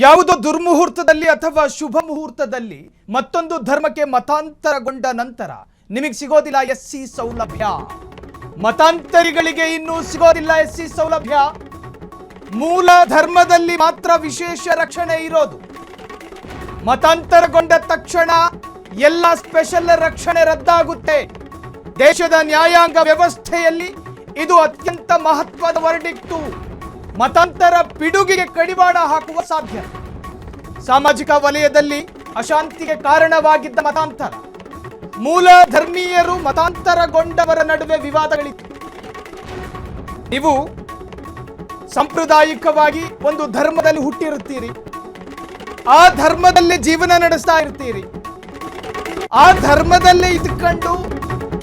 ಯಾವುದೋ ದುರ್ಮುಹೂರ್ತದಲ್ಲಿ ಅಥವಾ ಶುಭ ಮುಹೂರ್ತದಲ್ಲಿ ಮತ್ತೊಂದು ಧರ್ಮಕ್ಕೆ ಮತಾಂತರಗೊಂಡ ನಂತರ ನಿಮಗೆ ಸಿಗೋದಿಲ್ಲ ಎಸ್ಸಿ ಸೌಲಭ್ಯ. ಮತಾಂತರಿಗಳಿಗೆ ಇನ್ನೂ ಸಿಗೋದಿಲ್ಲ ಎಸ್ಸಿ ಸೌಲಭ್ಯ. ಮೂಲ ಧರ್ಮದಲ್ಲಿ ಮಾತ್ರ ವಿಶೇಷ ರಕ್ಷಣೆ ಇರೋದು. ಮತಾಂತರಗೊಂಡ ತಕ್ಷಣ ಎಲ್ಲ ಸ್ಪೆಷಲ್ ರಕ್ಷಣೆ ರದ್ದಾಗುತ್ತೆ. ದೇಶದ ನ್ಯಾಯಾಂಗ ವ್ಯವಸ್ಥೆಯಲ್ಲಿ ಇದು ಅತ್ಯಂತ ಮಹತ್ವದ ವರ್ಡಿಕ್ಟು. ಮತಾಂತರ ಪಿಡುಗಿಗೆ ಕಡಿವಾಣ ಹಾಕುವ ಸಾಧ್ಯ. ಸಾಮಾಜಿಕ ವಲಯದಲ್ಲಿ ಅಶಾಂತಿಗೆ ಕಾರಣವಾಗಿದ್ದ ಮತಾಂತರ, ಮೂಲ ಧರ್ಮೀಯರು ಮತಾಂತರಗೊಂಡವರ ನಡುವೆ ವಿವಾದಗಳಿತ್ತು. ನೀವು ಸಾಂಪ್ರದಾಯಿಕವಾಗಿ ಒಂದು ಧರ್ಮದಲ್ಲಿ ಹುಟ್ಟಿರುತ್ತೀರಿ, ಆ ಧರ್ಮದಲ್ಲೇ ಜೀವನ ನಡೆಸ್ತಾ ಇರ್ತೀರಿ. ಆ ಧರ್ಮದಲ್ಲೇ ಇದ್ಕೊಂಡು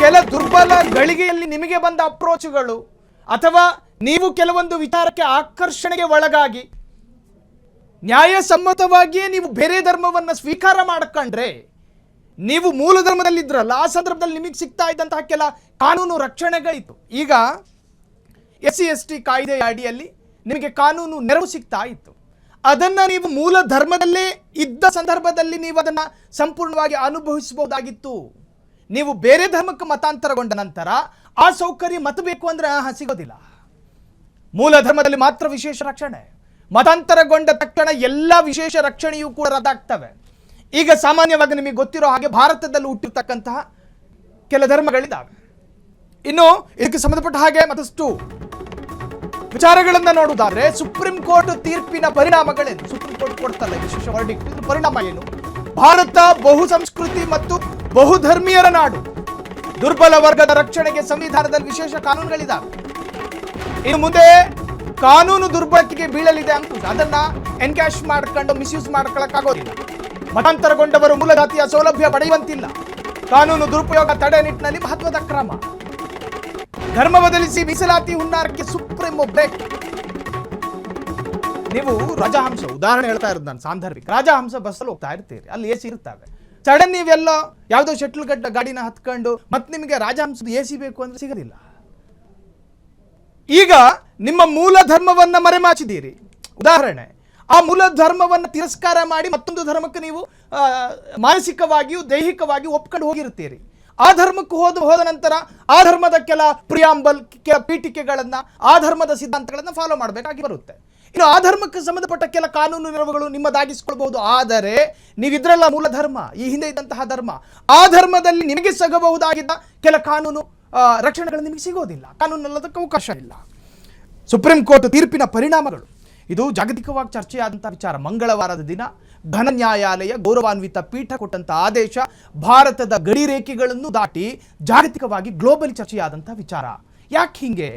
ಕೆಲ ದುರ್ಬಲ ಗಳಿಗೆಯಲ್ಲಿ ನಿಮಗೆ ಬಂದ ಅಪ್ರೋಚ್ಗಳು ಅಥವಾ ನೀವು ಕೆಲವೊಂದು ವಿಚಾರಕ್ಕೆ ಆಕರ್ಷಣೆಗೆ ಒಳಗಾಗಿ ನ್ಯಾಯಸಮ್ಮತವಾಗಿಯೇ ನೀವು ಬೇರೆ ಧರ್ಮವನ್ನು ಸ್ವೀಕಾರ ಮಾಡ್ಕೊಂಡ್ರೆ, ನೀವು ಮೂಲ ಧರ್ಮದಲ್ಲಿದ್ರಲ್ಲ, ಆ ಸಂದರ್ಭದಲ್ಲಿ ನಿಮಗೆ ಸಿಗ್ತಾ ಇದ್ದಂತಹ ಕೆಲ ಕಾನೂನು ರಕ್ಷಣೆಗಳಿತ್ತು. ಈಗ SC/ST ಕಾಯ್ದೆಯ ಅಡಿಯಲ್ಲಿ ನಿಮಗೆ ಕಾನೂನು ನೆರವು ಸಿಗ್ತಾ ಇತ್ತು. ಅದನ್ನು ನೀವು ಮೂಲ ಧರ್ಮದಲ್ಲೇ ಇದ್ದ ಸಂದರ್ಭದಲ್ಲಿ ನೀವು ಅದನ್ನು ಸಂಪೂರ್ಣವಾಗಿ ಅನುಭವಿಸಬಹುದಾಗಿತ್ತು. ನೀವು ಬೇರೆ ಧರ್ಮಕ್ಕೆ ಮತಾಂತರಗೊಂಡ ನಂತರ ಆ ಸೌಕರ್ಯ ಬೇಕು ಅಂದರೆ ಸಿಗೋದಿಲ್ಲ. ಮೂಲ ಧರ್ಮದಲ್ಲಿ ಮಾತ್ರ ವಿಶೇಷ ರಕ್ಷಣೆ. ಮತಾಂತರಗೊಂಡ ತಕ್ಷಣ ಎಲ್ಲ ವಿಶೇಷ ರಕ್ಷಣೆಯೂ ಕೂಡ ರದ್ದಾಗ್ತವೆ. ಈಗ ಸಾಮಾನ್ಯವಾಗಿ ನಿಮಗೆ ಗೊತ್ತಿರೋ ಹಾಗೆ ಭಾರತದಲ್ಲಿ ಹುಟ್ಟಿರ್ತಕ್ಕಂತಹ ಕೆಲ ಧರ್ಮಗಳಿದ್ದಾವೆ. ಇನ್ನು ಇದಕ್ಕೆ ಸಂಬಂಧಪಟ್ಟ ಹಾಗೆ ಮತ್ತಷ್ಟು ವಿಚಾರಗಳನ್ನು ನೋಡುವುದಾದ್ರೆ, ಸುಪ್ರೀಂ ಕೋರ್ಟ್ ತೀರ್ಪಿನ ಪರಿಣಾಮಗಳೇನು? ಸುಪ್ರೀಂ ಕೋರ್ಟ್ ಕೊಡ್ತಲ್ಲ ವಿಶೇಷ ವರ್ಡಿಕ್ಟ್, ಇದ್ರ ಪರಿಣಾಮ ಏನು? ಭಾರತ ಬಹು ಸಂಸ್ಕೃತಿ ಮತ್ತು ಬಹುಧರ್ಮೀಯರ ನಾಡು. ದುರ್ಬಲ ವರ್ಗದ ರಕ್ಷಣೆಗೆ ಸಂವಿಧಾನದಲ್ಲಿ ವಿಶೇಷ ಕಾನೂನುಗಳಿದ್ದಾವೆ. ಇನ್ನು ಮುಂದೆ ಕಾನೂನು ದುರ್ಬಳಕೆಗೆ ಬೀಳಲಿದೆ ಅಂಕುಶ. ಅದನ್ನ ಎನ್ಕ್ಯಾಶ್ ಮಾಡ್ಕೊಂಡು ಮಿಸ್ಯೂಸ್ ಮಾಡ್ಕೊಳ್ಳಕ್ಕಾಗೋದಿಲ್ಲ. ಮತಾಂತರಗೊಂಡವರು ಮೂಲ ಜಾತಿಯ ಸೌಲಭ್ಯ ಪಡೆಯುವಂತಿಲ್ಲ. ಕಾನೂನು ದುರುಪಯೋಗ ತಡೆ ನಿಟ್ಟಿನಲ್ಲಿ ಮಹತ್ವದ ಕ್ರಮ. ಧರ್ಮ ಬದಲಿಸಿ ಮೀಸಲಾತಿ ಹುನ್ನಾರಕ್ಕೆ ಸುಪ್ರೀಂ ಬ್ರೇಕ್. ನೀವು ರಾಜಹಂಸ ಉದಾಹರಣೆ ಹೇಳ್ತಾ ಇರೋದು, ನಾನು ಸಾಂದರ್ಭಿಕ ರಾಜಹಂಸ ಬಸ್ಸಲ್ಲಿ ಹೋಗ್ತಾ ಇರ್ತೀರಿ, ಅಲ್ಲಿ AC ಇರ್ತವೆ. ಸಡನ್ ನೀವೆಲ್ಲ ಯಾವುದೋ ಶಟ್ಲ್ ಗಡ್ಡ ಗಾಡಿನ ಹತ್ಕೊಂಡು ಮತ್ತೆ ನಿಮಗೆ ರಾಜಹಂಸದ AC ಬೇಕು ಅಂದ್ರೆ ಸಿಗೋದಿಲ್ಲ. ಈಗ ನಿಮ್ಮ ಮೂಲ ಧರ್ಮವನ್ನ ಮರೆಮಾಚಿದ್ದೀರಿ. ಉದಾಹರಣೆ, ಆ ಮೂಲ ಧರ್ಮವನ್ನು ತಿರಸ್ಕಾರ ಮಾಡಿ ಮತ್ತೊಂದು ಧರ್ಮಕ್ಕೆ ನೀವು ಮಾನಸಿಕವಾಗಿಯೂ ದೈಹಿಕವಾಗಿಯೂ ಒಪ್ಕೊಂಡು ಹೋಗಿರ್ತೀರಿ. ಆ ಧರ್ಮಕ್ಕೆ ಹೋದ ನಂತರ ಆ ಧರ್ಮದ ಕೆಲ ಪ್ರಿಯಾಂಬಲ್, ಕೆಲ ಪೀಠಿಕೆಗಳನ್ನ, ಆ ಧರ್ಮದ ಸಿದ್ಧಾಂತಗಳನ್ನು ಫಾಲೋ ಮಾಡಬೇಕಾಗಿ ಬರುತ್ತೆ. ಇನ್ನು ಆ ಧರ್ಮಕ್ಕೆ ಸಂಬಂಧಪಟ್ಟ ಕೆಲ ಕಾನೂನು ನೆರವುಗಳು ನಿಮ್ಮದಾಗಿಸ್ಕೊಳ್ಬಹುದು. ಆದರೆ ನೀವಿದ್ರಲ್ಲ ಮೂಲ ಧರ್ಮ, ಈ ಹಿಂದೆ ಇದ್ದಂತಹ ಧರ್ಮ, ಆ ಧರ್ಮದಲ್ಲಿ ನಿಮಗೆ ಸಿಗಬಹುದಾಗಿದ್ದ ಕೆಲ ಕಾನೂನು ರಕ್ಷಣೆಗಳು ನಿಮಗೆ ಸಿಗೋದಿಲ್ಲ. ಕಾನೂನಲ್ಲದಕ್ಕೆ ಅವಕಾಶ ಇಲ್ಲ. ಸುಪ್ರೀಂ ಕೋರ್ಟ್ ತೀರ್ಪಿನ ಪರಿಣಾಮಗಳು ಇದು ಜಾಗತಿಕವಾಗಿ ಚರ್ಚೆಯಾದಂಥ ವಿಚಾರ. ಮಂಗಳವಾರದ ದಿನ ಘನ ನ್ಯಾಯಾಲಯ ಗೌರವಾನ್ವಿತ ಪೀಠ ಕೊಟ್ಟಂಥ ಆದೇಶ ಭಾರತದ ಗಡಿ ರೇಖೆಗಳನ್ನು ದಾಟಿ ಜಾಗತಿಕವಾಗಿ ಗ್ಲೋಬಲಿ ಚರ್ಚೆಯಾದಂಥ ವಿಚಾರ. ಯಾಕೆ ಹಿಂಗೆ?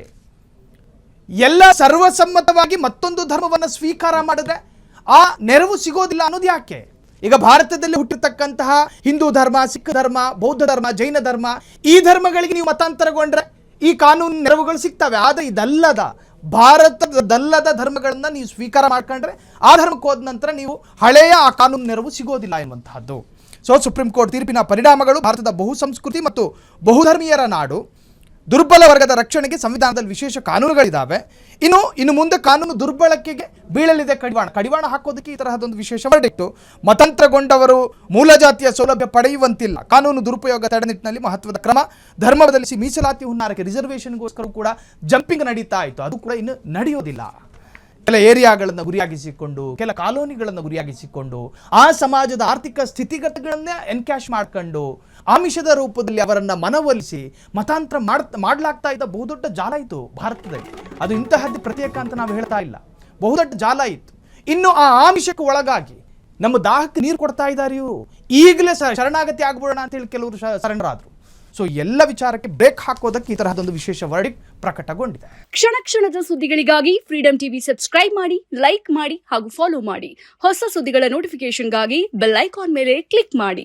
ಎಲ್ಲ ಸರ್ವಸಮ್ಮತವಾಗಿ ಮತ್ತೊಂದು ಧರ್ಮವನ್ನು ಸ್ವೀಕಾರ ಮಾಡಿದ್ರೆ ಆ ನೆರವು ಸಿಗೋದಿಲ್ಲ ಅನ್ನೋದು ಯಾಕೆ? ಈಗ ಭಾರತದಲ್ಲಿ ಹುಟ್ಟಿರ್ತಕ್ಕಂತಹ ಹಿಂದೂ ಧರ್ಮ, ಸಿಖ್ ಧರ್ಮ, ಬೌದ್ಧ ಧರ್ಮ, ಜೈನ ಧರ್ಮ, ಈ ಧರ್ಮಗಳಿಗೆ ನೀವು ಮತಾಂತರಗೊಂಡ್ರೆ ಈ ಕಾನೂನು ನೆರವುಗಳು ಸಿಗ್ತವೆ. ಆದರೆ ಇದಲ್ಲದ ಭಾರತದಲ್ಲದ ಧರ್ಮಗಳನ್ನ ನೀವು ಸ್ವೀಕಾರ ಮಾಡ್ಕೊಂಡ್ರೆ ಆ ಧರ್ಮಕ್ಕೆ ಹೋದ ನಂತರ ನೀವು ಹಳೆಯ ಆ ಕಾನೂನು ನೆರವು ಸಿಗೋದಿಲ್ಲ ಎನ್ನುವಂತಹದ್ದು. ಸುಪ್ರೀಂ ಕೋರ್ಟ್ ತೀರ್ಪಿನ ಪರಿಣಾಮಗಳು. ಭಾರತದ ಬಹು ಸಂಸ್ಕೃತಿ ಮತ್ತು ಬಹುಧರ್ಮೀಯರ ನಾಡು. ದುರ್ಬಲ ವರ್ಗದ ರಕ್ಷಣೆಗೆ ಸಂವಿಧಾನದಲ್ಲಿ ವಿಶೇಷ ಕಾನೂನುಗಳಿದ್ದಾವೆ. ಇನ್ನು ಮುಂದೆ ಕಾನೂನು ದುರ್ಬಳಕೆಗೆ ಬೀಳಲಿದೆ ಕಡಿವಾಣ ಹಾಕೋದಕ್ಕೆ ಈ ತರಹದೊಂದು ವಿಶೇಷ ವರ್ಡಿಕ್ಟು. ಮತಾಂತರಗೊಂಡವರು ಮೂಲ ಜಾತಿಯ ಸೌಲಭ್ಯ ಪಡೆಯುವಂತಿಲ್ಲ. ಕಾನೂನು ದುರುಪಯೋಗ ತಡೆ ನಿಟ್ಟಿನಲ್ಲಿ ಮಹತ್ವದ ಕ್ರಮ. ಧರ್ಮ ಬದಲಿಸಿ ಮೀಸಲಾತಿ ಹುನ್ನಾರಕ್ಕೆ ರಿಸರ್ವೇಷನ್ಗೋಸ್ಕರ ಕೂಡ ಜಂಪಿಂಗ್ ನಡೀತಾ ಇತ್ತು, ಅದು ಕೂಡ ಇನ್ನು ನಡೆಯೋದಿಲ್ಲ. ಕೆಲ ಏರಿಯಾಗಳನ್ನು ಗುರಿಯಾಗಿಸಿಕೊಂಡು, ಕೆಲ ಕಾಲೋನಿಗಳನ್ನು ಗುರಿಯಾಗಿಸಿಕೊಂಡು, ಆ ಸಮಾಜದ ಆರ್ಥಿಕ ಸ್ಥಿತಿಗತಿಗಳನ್ನೇ ಎನ್ಕ್ಯಾಶ್ ಮಾಡ್ಕೊಂಡು ಆಮಿಷದ ರೂಪದಲ್ಲಿ ಅವರನ್ನ ಮನವೊಲಿಸಿ ಮತಾಂತರ ಮಾಡಲಾಗ್ತಾ ಇದ್ದ ಬಹುದೊಡ್ಡ ಜಾಲ ಇತ್ತು ಭಾರತದಲ್ಲಿ. ಅದು ಇಂತಹದ್ದು ಪ್ರತ್ಯೇಕ ಅಂತ ನಾವು ಹೇಳ್ತಾ ಇಲ್ಲ, ಬಹುದೊಡ್ಡ ಜಾಲ ಇತ್ತು. ಇನ್ನು ಆ ಆಮಿಷಕ್ಕೆ ಒಳಗಾಗಿ ನಮ್ಮ ದಾಹಕ್ಕೆ ನೀರು ಕೊಡ್ತಾ ಇದ್ದಾರೆ ಇವರು. ಈಗಲೇ ಶರಣಾಗತಿ ಆಗ್ಬಿಡೋಣ ಅಂತೇಳಿ ಕೆಲವರು ಸರೆಂಡರ್. ಎಲ್ಲ ವಿಚಾರಕ್ಕೆ ಬ್ರೇಕ್ ಹಾಕೋದಕ್ಕೆ ಈ ತರಹದೊಂದು ವಿಶೇಷ ವರ್ಡಿಕ್ಟ್ ಪ್ರಕಟಗೊಂಡಿದೆ. ಕ್ಷಣ ಕ್ಷಣದ ಸುದ್ದಿಗಳಿಗಾಗಿ ಫ್ರೀಡಂ ಟಿವಿ ಸಬ್ಸ್ಕ್ರೈಬ್ ಮಾಡಿ, ಲೈಕ್ ಮಾಡಿ ಹಾಗೂ ಫಾಲೋ ಮಾಡಿ. ಹೊಸ ಸುದ್ದಿಗಳ ನೋಟಿಫಿಕೇಶನ್ಗಾಗಿ ಬೆಲ್ ಐಕಾನ್ ಮೇಲೆ ಕ್ಲಿಕ್ ಮಾಡಿ.